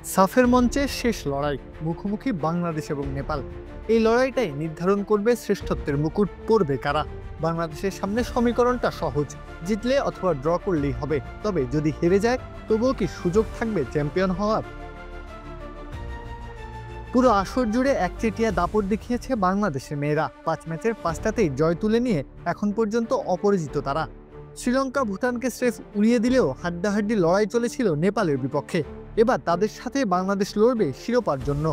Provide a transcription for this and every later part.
সাফের মঞ্চে শেষ লড়াই, মুখোমুখি বাংলাদেশ এবং নেপাল। এই লড়াইটাই নির্ধারণ করবে শ্রেষ্ঠত্বের মুকুট পড়বে কারা। বাংলাদেশের সামনে সমীকরণটা সহজ, জিতলে অথবা ড্র করলেই হবে। তবে যদি হেরে যায় তবুও কি সুযোগ থাকবে চ্যাম্পিয়ন হওয়ার? পুরো আসর জুড়ে একচেটিয়া দাপট দেখিয়েছে বাংলাদেশের মেয়েরা। 5 ম্যাচের 5টাতেই জয় তুলে নিয়ে এখন পর্যন্ত অপরাজিত তারা। শ্রীলঙ্কা ভুটানকে স্রেফ উড়িয়ে দিলেও হাড্ডাহাড্ডি লড়াই চলেছিল নেপালের বিপক্ষে। এবার তাদের সাথে বাংলাদেশ লড়বে শিরোপার জন্য।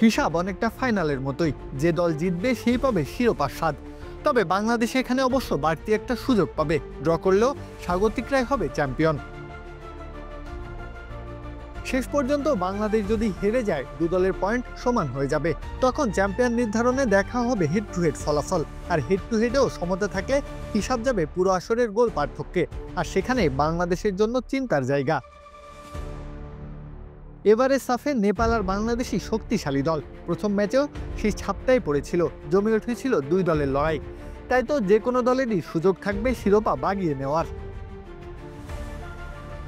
হিসাব অনেকটা ফাইনালের মতোই, যে দল জিতবে সেই পাবে শিরোপার স্বাদ। তবে বাংলাদেশ এখানে অবশ্য বাড়তি একটা সুযোগ পাবে, ড্র করলেও স্বাগতিকরাই হবে চ্যাম্পিয়ন। শেষ পর্যন্ত বাংলাদেশ যদি হেরে যায়, দু দলের পয়েন্ট সমান হয়ে যাবে। তখন চ্যাম্পিয়ন নির্ধারণে দেখা হবে হেড টু হেড ফলাফল। আর হেড টু হেডেও সমতা থাকলে হিসাব যাবে পুরো আসরের গোল পার্থক্যে। আর সেখানে বাংলাদেশের জন্য চিন্তার জায়গা। এবারে সাফে নেপাল আর বাংলাদেশই শক্তিশালী দল। প্রথম ম্যাচেও সেই ছাপটাই পড়েছিল, জমে উঠেছিল দুই দলের লড়াই। তাই তো যে কোনো দলেরই সুযোগ থাকবে শিরোপা বাগিয়ে নেওয়ার।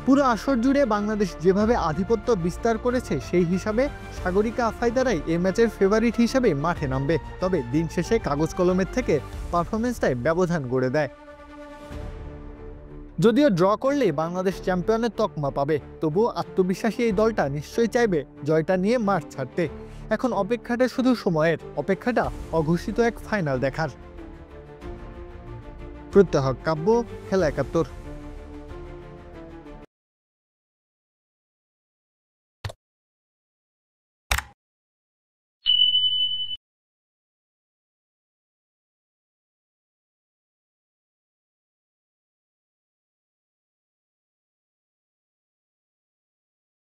পুরো আসর জুড়ে বাংলাদেশ যেভাবে আধিপত্য বিস্তার করেছে, সেই হিসাবে সাগরিকা আফাইদারাই এই ম্যাচের ফেভারিট হিসাবে মাঠে নামবে। তবে দিন শেষে কাগজ কলমের থেকে পারফরমেন্সটাই ব্যবধান গড়ে দেয়। যদিও ড্র করলে বাংলাদেশ চ্যাম্পিয়নের তকমা পাবে, তবুও আত্মবিশ্বাসী এই দলটা নিশ্চয়ই চাইবে জয়টা নিয়ে মাঠ ছাড়তে। এখন অপেক্ষাটা শুধু সময়ের, অপেক্ষাটা অঘোষিত এক ফাইনাল দেখার। প্রত্যহ কাব্য, খেলা ৭১।